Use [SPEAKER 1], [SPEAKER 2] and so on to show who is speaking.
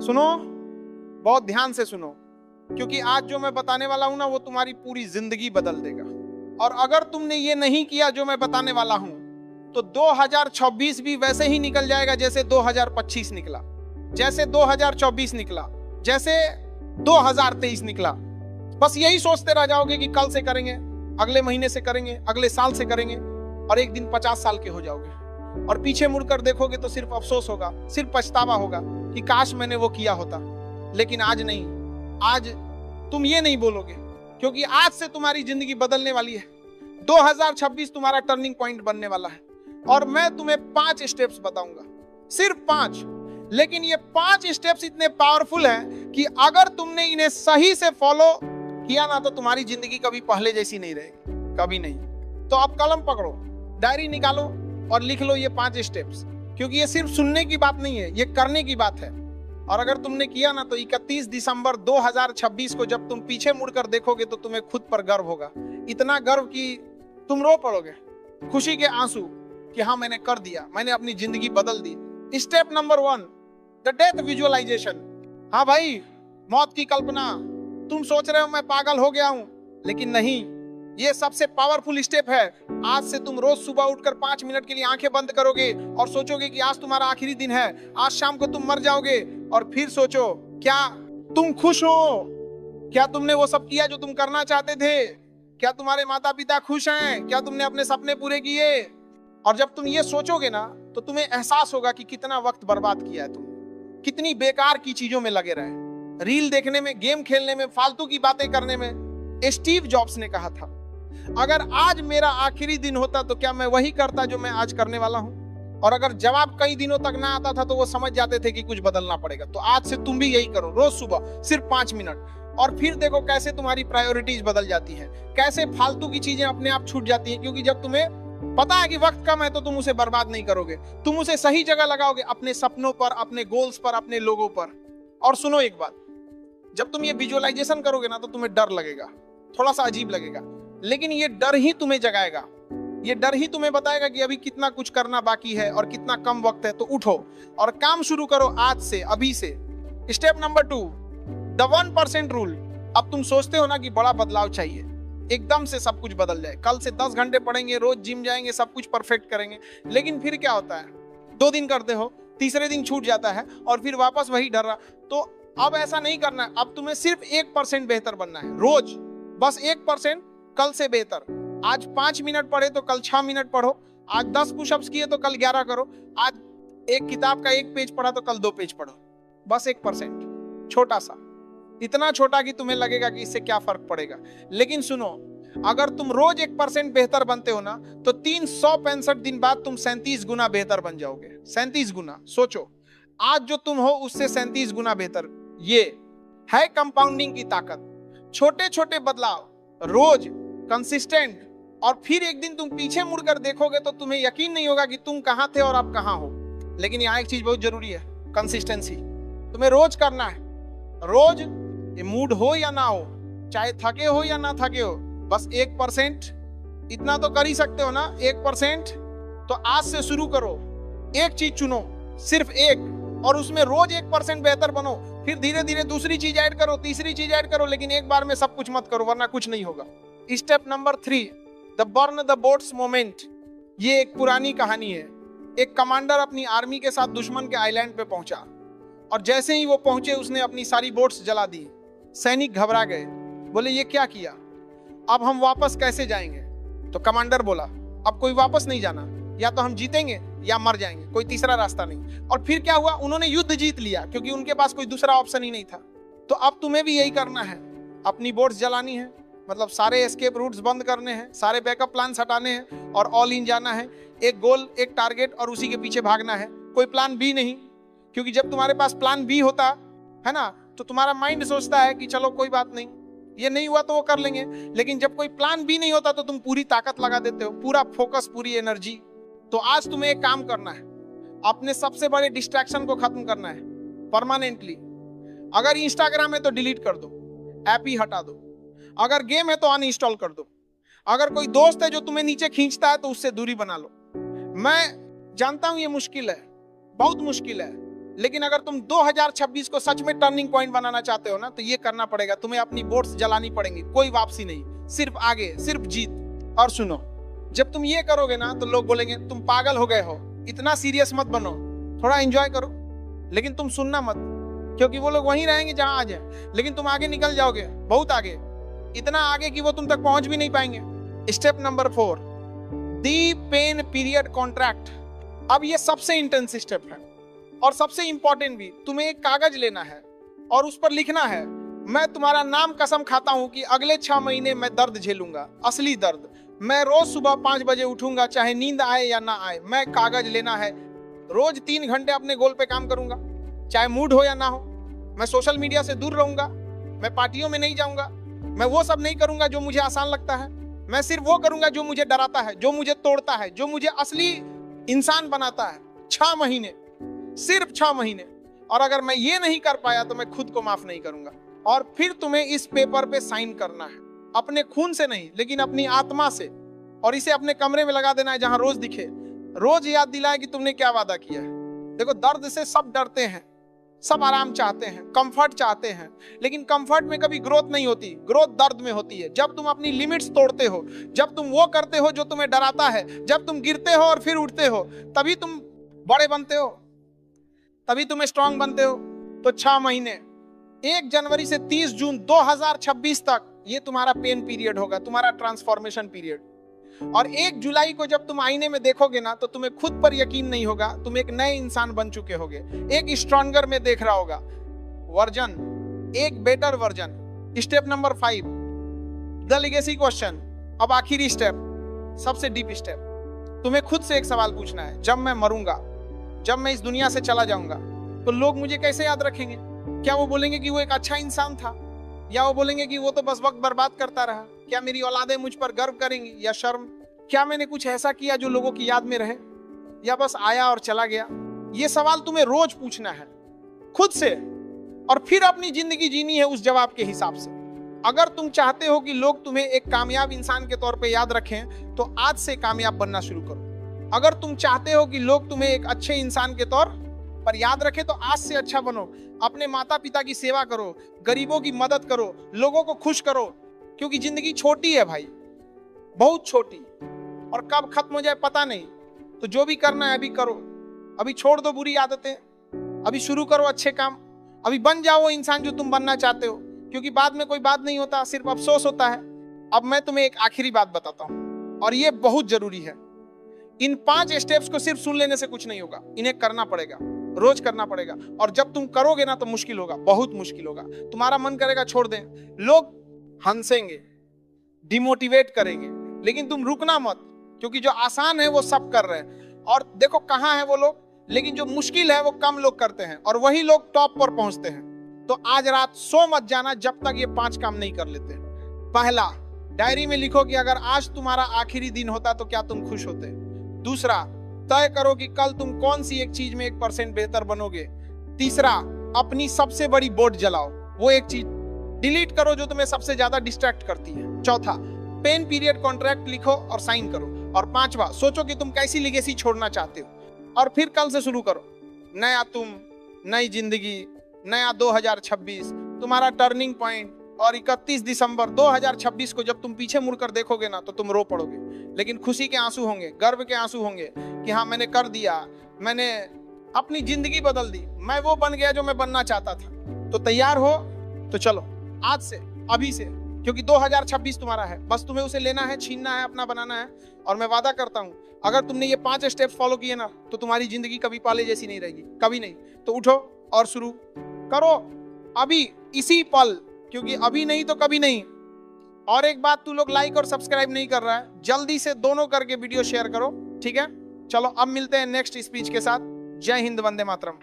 [SPEAKER 1] सुनो, बहुत ध्यान से सुनो, क्योंकि आज जो मैं बताने वाला हूं ना वो तुम्हारी पूरी जिंदगी बदल देगा। और अगर तुमने ये नहीं किया जो मैं बताने वाला हूं तो 2026 भी वैसे ही निकल जाएगा जैसे 2025 निकला, जैसे 2024 निकला, जैसे 2023 निकला। बस यही सोचते रह जाओगे कि कल से करेंगे, अगले महीने से करेंगे, अगले साल से करेंगे, और एक दिन 50 साल के हो जाओगे और पीछे मुड़कर देखोगे तो सिर्फ अफसोस होगा, सिर्फ पछतावा होगा कि काश मैंने वो किया होता। लेकिन आज नहीं, आज तुम ये नहीं बोलोगे, क्योंकि आज से तुम्हारी जिंदगी बदलने वाली है। 2026 तुम्हारा टर्निंग पॉइंट बनने वाला है और मैं तुम्हें 5 स्टेप्स बताऊंगा, सिर्फ 5। लेकिन ये 5 स्टेप्स इतने पावरफुल हैं कि अगर तुमने इन्हें सही से फॉलो किया ना तो तुम्हारी जिंदगी कभी पहले जैसी नहीं रहेगी, कभी नहीं। तो अब कलम पकड़ो, डायरी निकालो और लिख लो ये 5 स्टेप्स, क्योंकि ये सिर्फ सुनने की बात नहीं है, ये करने की बात है। और अगर तुमने किया ना तो 31 दिसंबर 2026 को जब तुम पीछे मुड़कर देखोगे तो तुम्हें खुद पर गर्व होगा, इतना गर्व कि तुम रो पड़ोगे, खुशी के आंसू कि हाँ मैंने कर दिया, मैंने अपनी जिंदगी बदल दी। Step number 1, the death visualization. हाँ भाई, मौत की कल्पना। तुम सोच रहे हो मैं पागल हो गया हूं, लेकिन नहीं, ये सबसे पावरफुल स्टेप है। आज से तुम रोज सुबह उठकर 5 मिनट के लिए आंखें बंद करोगे और सोचोगे कि आज तुम्हारा आखिरी दिन है, आज शाम को तुम मर जाओगे। और फिर सोचो, क्या तुम खुश हो? क्या तुमने वो सब किया जो तुम करना चाहते थे? क्या तुम्हारे माता पिता खुश हैं? क्या तुमने अपने सपने पूरे किए? और जब तुम ये सोचोगे ना तो तुम्हें एहसास होगा कि कितना वक्त बर्बाद किया है तुमने, कितनी बेकार की चीजों में लगे रहे, रील देखने में, गेम खेलने में, फालतू की बातें करने में। स्टीव जॉब्स ने कहा था, अगर आज मेरा आखिरी दिन होता तो क्या मैं वही करता जो मैं आज करने वाला हूं? और अगर जवाब कई दिनों तक ना आता था तो वो समझ जाते थे कि कुछ बदलना पड़ेगा। तो आज से तुम भी यही करो, रोज सुबह सिर्फ 5 मिनट, और फिर देखो कैसे तुम्हारी प्रायोरिटीज बदल जाती है, कैसे फालतू की चीजें अपने आप छूट जाती हैं। क्योंकि जब तुम्हें पता है कि वक्त कम है तो तुम उसे बर्बाद नहीं करोगे, तुम उसे सही जगह लगाओगे, अपने सपनों पर, अपने गोल्स पर, अपने लोगों पर। और सुनो एक बात, जब तुम ये विजुअलाइजेशन करोगे ना तो तुम्हें डर लगेगा, थोड़ा सा अजीब लगेगा, लेकिन ये डर ही तुम्हें जगाएगा, ये डर ही तुम्हें बताएगा कि अभी कितना कुछ करना बाकी है और कितना कम वक्त है। तो उठो और काम शुरू करो आज से, अभी से। Step number 2, the 1% rule. अब तुम सोचते हो ना कि बड़ा बदलाव चाहिए, एकदम से सब कुछ बदल जाए, कल से 10 घंटे पढ़ेंगे, रोज जिम जाएंगे, सब कुछ परफेक्ट करेंगे। लेकिन फिर क्या होता है, 2 दिन करते हो, तीसरे दिन छूट जाता है और फिर वापस वही डर रहा। तो अब ऐसा नहीं करना है, अब तुम्हें सिर्फ 1% बेहतर बनना है रोज, बस 1% कल से बेहतर। आज 5 मिनट पढ़े तो कल 6 मिनट पढ़ो, आज 10 पुशअप्स किए तो कल 11 करो, आज एक किताब का 1 पेज पढ़ा तो कल 2 पेज पढ़ो। बस 1%, छोटा सा, इतना छोटा कि तुम्हें लगेगा कि इससे क्या फर्क पड़ेगा। लेकिन सुनो, अगर तुम रोज 1% बेहतर बनते हो ना तो 365 दिन बाद तुम 37 गुना बेहतर बन जाओगे। 37 गुना, सोचो, आज जो तुम हो उससे 37 गुना बेहतर। ये है कंपाउंडिंग की ताकत। छोटे छोटे बदलाव रोज कंसिस्टेंट, और फिर एक दिन तुम पीछे मुड़कर देखोगे तो तुम्हें यकीन नहीं होगा कि तुम कहां थे और अब कहां हो। लेकिन यहाँ एक चीज बहुत जरूरी है, कंसिस्टेंसी। तुम्हें रोज करना है, रोज, ये मूड हो या ना हो, चाहे थके हो या ना थके हो, बस 1%, इतना तो कर ही सकते हो ना, 1%। तो आज से शुरू करो, एक चीज चुनो, सिर्फ एक, और उसमें रोज 1% बेहतर बनो। फिर धीरे धीरे दूसरी चीज ऐड करो, तीसरी चीज ऐड करो, लेकिन एक बार में सब कुछ मत करो वरना कुछ नहीं होगा। Step number 3, the burn the boats moment. ये एक पुरानी कहानी है। एक कमांडर अपनी आर्मी के साथ दुश्मन के आइलैंड पे पहुंचा और जैसे ही वो पहुंचे उसने अपनी सारी बोट्स जला दी। सैनिक घबरा गए, बोले ये क्या किया, अब हम वापस कैसे जाएंगे? तो कमांडर बोला, अब कोई वापस नहीं जाना, या तो हम जीतेंगे या मर जाएंगे, कोई तीसरा रास्ता नहीं। और फिर क्या हुआ, उन्होंने युद्ध जीत लिया क्योंकि उनके पास कोई दूसरा ऑप्शन ही नहीं था। तो अब तुम्हें भी यही करना है, अपनी बोट्स जलानी है, मतलब सारे एस्केप रूट्स बंद करने हैं, सारे बैकअप प्लान्स हटाने हैं और ऑल इन जाना है। एक गोल, एक टारगेट और उसी के पीछे भागना है, कोई प्लान बी नहीं। क्योंकि जब तुम्हारे पास प्लान बी होता है ना तो तुम्हारा माइंड सोचता है कि चलो कोई बात नहीं, ये नहीं हुआ तो वो कर लेंगे। लेकिन जब कोई प्लान बी नहीं होता तो तुम पूरी ताकत लगा देते हो, पूरा फोकस, पूरी एनर्जी। तो आज तुम्हें एक काम करना है, अपने सबसे बड़े डिस्ट्रैक्शन को खत्म करना है परमानेंटली। अगर इंस्टाग्राम है तो डिलीट कर दो, ऐप ही हटा दो। अगर गेम है तो अनइंस्टॉल कर दो। अगर कोई दोस्त है जो तुम्हें नीचे खींचता है तो उससे दूरी बना लो। मैं जानता हूं ये मुश्किल है, बहुत मुश्किल है, लेकिन अगर तुम 2026 को सच में टर्निंग पॉइंट बनाना चाहते हो ना, तो ये करना पड़ेगा, तुम्हें अपनी बोट्स जलानी पड़ेंगी, कोई वापसी नहीं, सिर्फ आगे, सिर्फ जीत। और सुनो, जब तुम ये करोगे ना तो लोग बोलेंगे तुम पागल हो गए हो, इतना सीरियस मत बनो, थोड़ा एंजॉय करो, लेकिन तुम सुनना मत, क्योंकि वो लोग वहीं रहेंगे जहां आज है, लेकिन तुम आगे निकल जाओगे, बहुत आगे, इतना आगे कि वो तुम तक पहुंच भी नहीं पाएंगे। स्टेप नंबर 4, दी पेन पीरियड कॉन्ट्रैक्ट। अब ये सबसे इंटेंस स्टेप है और सबसे इंपॉर्टेंट भी। तुम्हें एक कागज लेना है और उस पर लिखना है, मैं तुम्हारा नाम कसम खाता हूं कि अगले 6 महीने मैं दर्द झेलूंगा, असली दर्द। मैं रोज सुबह 5 बजे उठूंगा, चाहे नींद आए या ना आए। मैं कागज लेना है, रोज 3 घंटे अपने गोल पे काम करूंगा, चाहे मूड हो या ना हो। मैं सोशल मीडिया से दूर रहूंगा, मैं पार्टियों में नहीं जाऊंगा, मैं वो सब नहीं करूंगा जो मुझे आसान लगता है। मैं सिर्फ वो करूंगा जो मुझे डराता है, जो मुझे तोड़ता है, जो मुझे असली इंसान बनाता है। 6 महीने, सिर्फ 6 महीने। और अगर मैं ये नहीं कर पाया तो मैं खुद को माफ नहीं करूंगा। और फिर तुम्हें इस पेपर पे साइन करना है, अपने खून से नहीं, लेकिन अपनी आत्मा से। और इसे अपने कमरे में लगा देना है, जहां रोज दिखे, रोज याद दिलाए कि तुमने क्या वादा किया है। देखो, दर्द से सब डरते हैं, सब आराम चाहते हैं, कंफर्ट चाहते हैं, लेकिन कंफर्ट में कभी ग्रोथ नहीं होती, ग्रोथ दर्द में होती है। जब तुम अपनी लिमिट्स तोड़ते हो, जब तुम वो करते हो जो तुम्हें डराता है, जब तुम गिरते हो और फिर उठते हो, तभी तुम बड़े बनते हो, तभी तुम स्ट्रांग बनते हो। तो 6 महीने, 1 जनवरी से 30 जून 2026 तक ये तुम्हारा पेन पीरियड होगा, तुम्हारा ट्रांसफॉर्मेशन पीरियड। और 1 जुलाई को जब तुम आईने में देखोगे ना, तो तुम्हें खुद पर यकीन नहीं होगा, तुम एक नए इंसान बन चुके होगे, एक स्ट्रॉन्गर में देख रहा होगा वर्जन, एक better version. Step number 5, the legacy question. अब आखिरी स्टेप, सबसे डीप स्टेप। तुम्हें खुद से एक सवाल पूछना है, जब मैं मरूंगा, जब मैं इस दुनिया से चला जाऊंगा, तो लोग मुझे कैसे याद रखेंगे? क्या वो बोलेंगे कि वो एक अच्छा इंसान था, या वो बोलेंगे कि वो तो बस वक्त बर्बाद करता रहा? क्या मेरी औलादें मुझ पर गर्व करेंगी या शर्म? क्या मैंने कुछ ऐसा किया जो लोगों की याद में रहे, या बस आया और चला गया? ये सवाल तुम्हें रोज पूछना है खुद से, और फिर अपनी जिंदगी जीनी है उस जवाब के हिसाब से। अगर तुम चाहते हो कि लोग तुम्हें एक कामयाब इंसान के तौर पे याद रखें, तो आज से कामयाब बनना शुरू करो। अगर तुम चाहते हो कि लोग तुम्हें एक अच्छे इंसान के तौर पर याद रखें, तो आज से अच्छा बनो। अपने माता पिता की सेवा करो, गरीबों की मदद करो, लोगों को खुश करो, क्योंकि जिंदगी छोटी है भाई, बहुत छोटी, और कब खत्म हो जाए पता नहीं। तो जो भी करना है अभी करो, अभी छोड़ दो बुरी आदतें, अभी शुरू करो अच्छे काम, अभी बन जाओ वो इंसान जो तुम बनना चाहते हो, क्योंकि बाद में कोई बात नहीं होता, सिर्फ अफसोस होता है। अब मैं तुम्हें एक आखिरी बात बताता हूं, और ये बहुत जरूरी है। इन 5 स्टेप्स को सिर्फ सुन लेने से कुछ नहीं होगा, इन्हें करना पड़ेगा, रोज करना पड़ेगा। और जब तुम करोगे ना, तो मुश्किल होगा, बहुत मुश्किल होगा। तुम्हारा मन करेगा छोड़ दें, लोग हंसेंगे, डिमोटिवेट करेंगे, लेकिन तुम रुकना मत, क्योंकि जो आसान है वो सब कर रहे हैं। और देखो कहां है वो लोग, लेकिन जो मुश्किल है वो कम लोग करते हैं, और वही लोग टॉप पर पहुंचते हैं। तो आज रात सो मत जाना जब तक ये 5 काम नहीं कर लेते। पहला, डायरी में लिखो कि अगर आज तुम्हारा आखिरी दिन होता तो क्या तुम खुश होते। दूसरा, तय करो कि कल तुम कौन सी एक चीज में 1% बेहतर बनोगे। तीसरा, अपनी सबसे बड़ी बोट जलाओ, वो एक चीज डिलीट करो जो तुम्हें सबसे ज्यादा डिस्ट्रैक्ट करती है। चौथा, पेन पीरियड कॉन्ट्रैक्ट लिखो और साइन करो। और 5वां, सोचो कि तुम कैसी लेगेसी छोड़ना चाहते हो, और फिर कल से शुरू करो। नया तुम, नई जिंदगी, नया 2026, तुम्हारा टर्निंग पॉइंट। और 31 दिसंबर 2026 को जब तुम पीछे मुड़कर देखोगे ना, तो तुम रो पड़ोगे, लेकिन खुशी के आंसू होंगे, गर्व के आंसू होंगे कि हाँ मैंने कर दिया, मैंने अपनी जिंदगी बदल दी, मैं वो बन गया जो मैं बनना चाहता था। तो तैयार हो तो चलो आज से, अभी से, क्योंकि 2026 तुम्हारा है, बस तुम्हें उसे लेना है, छीनना है, अपना बनाना है। और मैं वादा करता हूं, अगर तुमने ये 5 स्टेप फॉलो किए ना, तो तुम्हारी जिंदगी कभी पहले जैसी नहीं रहेगी, कभी नहीं। तो उठो और शुरू करो अभी, इसी पल, क्योंकि अभी नहीं तो कभी नहीं। और एक बात, तू लोग लाइक और सब्सक्राइब नहीं कर रहा है, जल्दी से दोनों करके वीडियो शेयर करो, ठीक है? चलो अब मिलते हैं नेक्स्ट स्पीच के साथ। जय हिंद, वंदे मातरम।